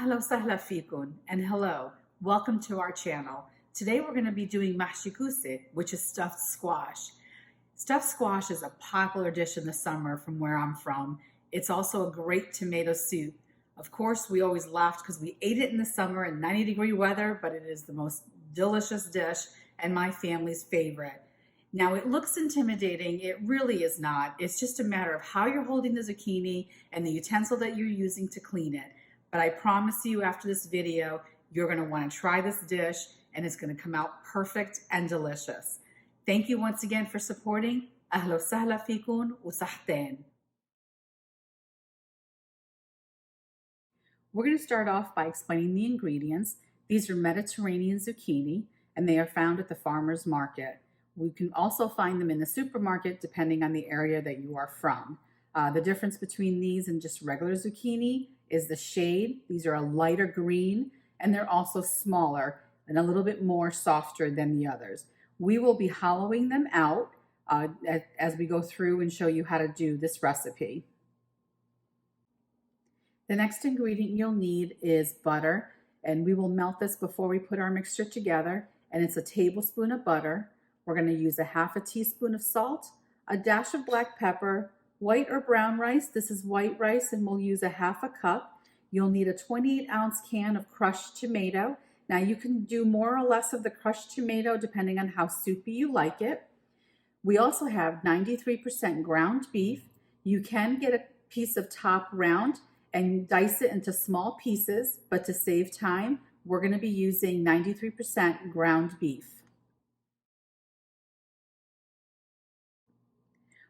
Ahla sahla fikun, and hello, welcome to our channel. Today we're going to be doing Mahshi Kousa, which is stuffed squash. Stuffed squash is a popular dish in the summer from where I'm from. It's also a great tomato soup. Of course, we always laughed because we ate it in the summer in 90-degree weather, but it is the most delicious dish and my family's favorite. Now, it looks intimidating. It really is not. It's just a matter of how you're holding the zucchini and the utensil that you're using to clean it. But I promise you, after this video, you're going to want to try this dish and it's going to come out perfect and delicious. Thank you once again for supporting. Ahla sahla fikun wa sahtan. We're going to start off by explaining the ingredients. These are Mediterranean zucchini and they are found at the farmer's market. We can also find them in the supermarket depending on the area that you are from. The difference between these and just regular zucchini is the shade. These are a lighter green and they're also smaller and a little bit more softer than the others. We will be hollowing them out as we go through and show you how to do this recipe. The next ingredient you'll need is butter, and we will melt this before we put our mixture together, and it's a tablespoon of butter. We're going to use a half a teaspoon of salt, a dash of black pepper, white or brown rice. This is white rice and we'll use a half a cup. You'll need a 28-ounce can of crushed tomato. Now you can do more or less of the crushed tomato depending on how soupy you like it. We also have 93% ground beef. You can get a piece of top round and dice it into small pieces, but to save time, we're going to be using 93% ground beef.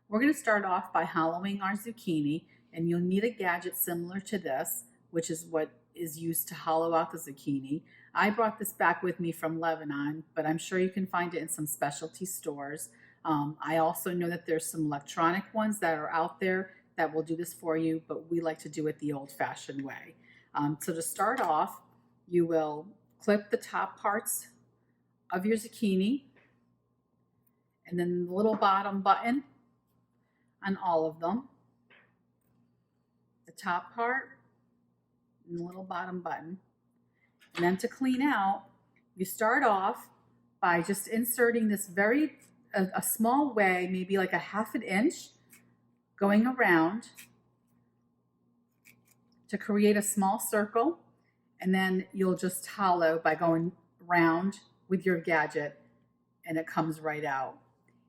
We're going to start off by hollowing our zucchini, and you'll need a gadget similar to this, which is what is used to hollow out the zucchini. I brought this back with me from Lebanon, but I'm sure you can find it in some specialty stores. I also know that there's some electronic ones that are out there that will do this for you, but we like to do it the old-fashioned way. So to start off, you will clip the top parts of your zucchini, and then the little bottom button on all of them, the top part and the little bottom button. And then to clean out, you start off by just inserting this a small way, maybe like a half an inch, going around to create a small circle, and then you'll just hollow by going round with your gadget and it comes right out.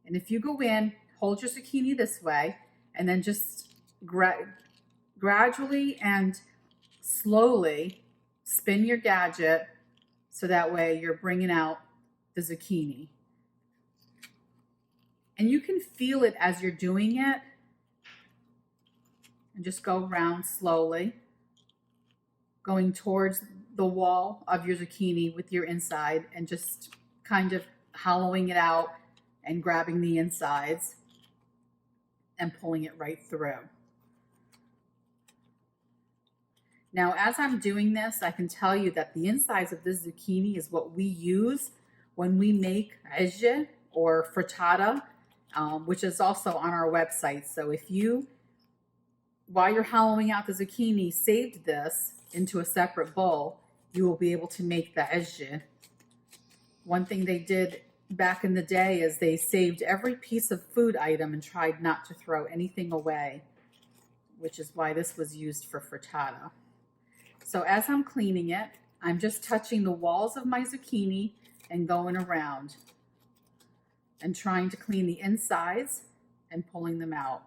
And if you go in, hold your zucchini this way, and then just gradually and slowly spin your gadget so that way you're bringing out the zucchini. And you can feel it as you're doing it. And just go around slowly, going towards the wall of your zucchini with your inside and just kind of hollowing it out and grabbing the insides and pulling it right through. Now, as I'm doing this, I can tell you that the insides of this zucchini is what we use when we make ajje or frittata, which is also on our website. So if you, while you're hollowing out the zucchini, saved this into a separate bowl, you will be able to make the ajje. One thing they did back in the day is they saved every piece of food item and tried not to throw anything away, which is why this was used for frittata. So as I'm cleaning it, I'm just touching the walls of my zucchini and going around and trying to clean the insides and pulling them out.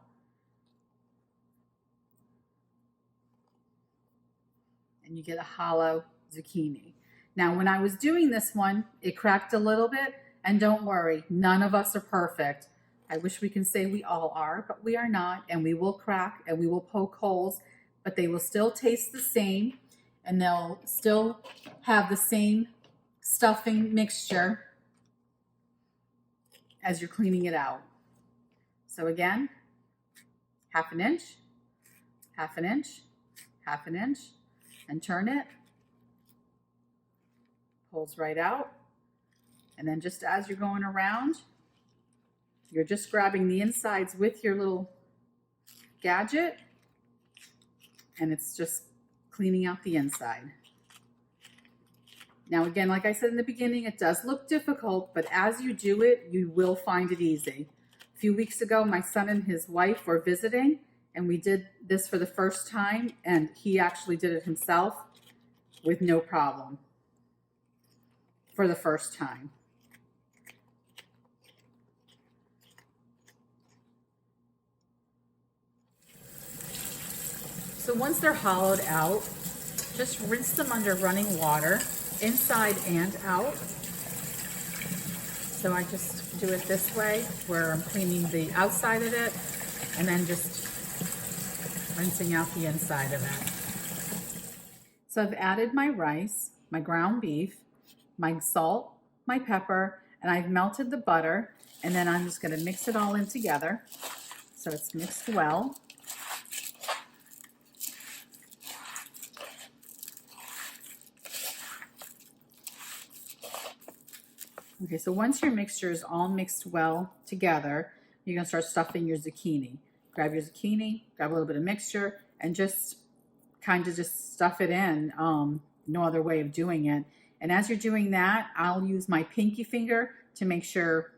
And you get a hollow zucchini. Now, when I was doing this one, it cracked a little bit. And don't worry, none of us are perfect. I wish we can say we all are, but we are not. And we will crack and we will poke holes, but they will still taste the same and they'll still have the same stuffing mixture as you're cleaning it out. So again, half an inch, half an inch, half an inch, and turn it. Pulls right out. And then just as you're going around, you're just grabbing the insides with your little gadget, and it's just cleaning out the inside. Now, again, like I said in the beginning, it does look difficult, but as you do it, you will find it easy. A few weeks ago, my son and his wife were visiting, and we did this for the first time, and he actually did it himself with no problem for the first time. So once they're hollowed out, just rinse them under running water, inside and out. So I just do it this way, where I'm cleaning the outside of it and then just rinsing out the inside of it. So I've added my rice, my ground beef, my salt, my pepper, and I've melted the butter, and then I'm just going to mix it all in together so it's mixed well. Okay, so once your mixture is all mixed well together, you're going to start stuffing your zucchini. Grab your zucchini, grab a little bit of mixture, and just kind of just stuff it in. No other way of doing it. And as you're doing that, I'll use my pinky finger to make sure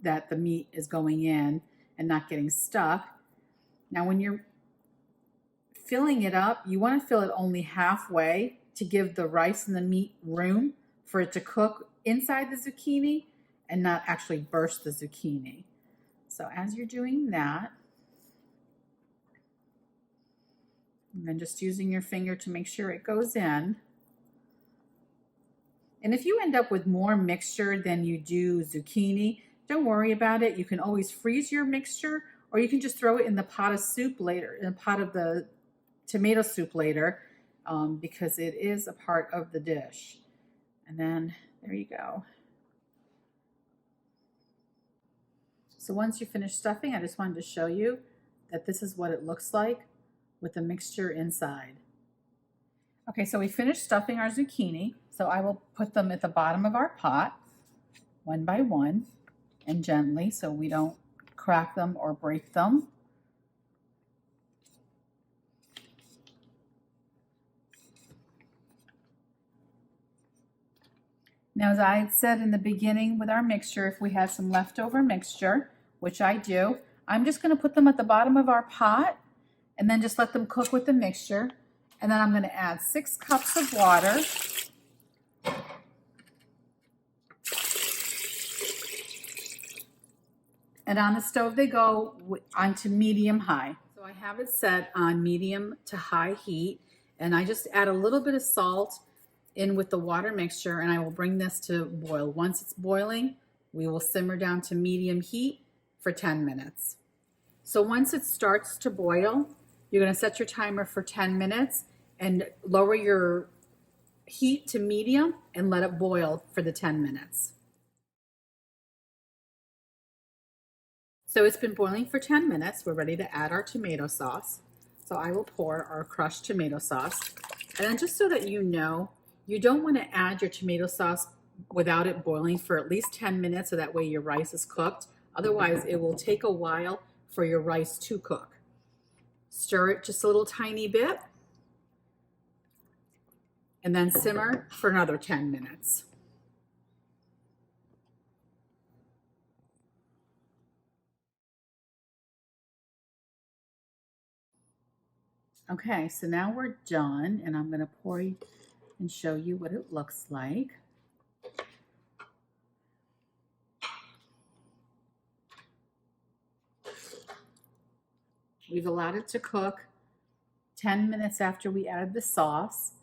that the meat is going in and not getting stuck. Now, when you're filling it up, you want to fill it only halfway to give the rice and the meat room for it to cook inside the zucchini and not actually burst the zucchini. So as you're doing that, and then just using your finger to make sure it goes in. And if you end up with more mixture than you do zucchini, don't worry about it. You can always freeze your mixture, or you can just throw it in the pot of soup later, in the pot of the tomato soup later, because it is a part of the dish. And then there you go. So once you finish stuffing, I just wanted to show you that this is what it looks like with the mixture inside. Okay, so we finished stuffing our zucchini. So I will put them at the bottom of our pot, one by one, and gently so we don't crack them or break them. Now, as I had said in the beginning with our mixture, if we had some leftover mixture, which I do, I'm just going to put them at the bottom of our pot and then just let them cook with the mixture. And then I'm going to add 6 cups of water. And on the stove they go onto medium high. So I have it set on medium to high heat, and I just add a little bit of salt in with the water mixture, and I will bring this to boil. Once it's boiling, we will simmer down to medium heat for 10 minutes. So once it starts to boil, you're going to set your timer for 10 minutes and lower your heat to medium and let it boil for the 10 minutes. So it's been boiling for 10 minutes. We're ready to add our tomato sauce. So I will pour our crushed tomato sauce. And then just so that you know, you don't want to add your tomato sauce without it boiling for at least 10 minutes, so that way your rice is cooked. Otherwise, it will take a while for your rice to cook. Stir it just a little tiny bit, and then simmer for another 10 minutes. Okay, so now we're done, and I'm going to pour and show you what it looks like. We've allowed it to cook 10 minutes after we added the sauce.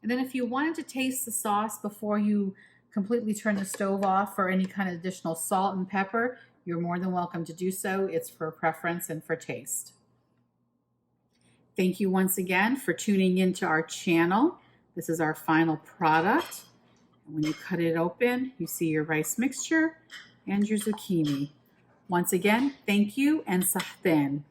And then if you wanted to taste the sauce before you completely turn the stove off for any kind of additional salt and pepper, you're more than welcome to do so. It's for preference and for taste. Thank you once again for tuning into our channel. This is our final product. And when you cut it open, you see your rice mixture and your zucchini. Once again, thank you and sahtan.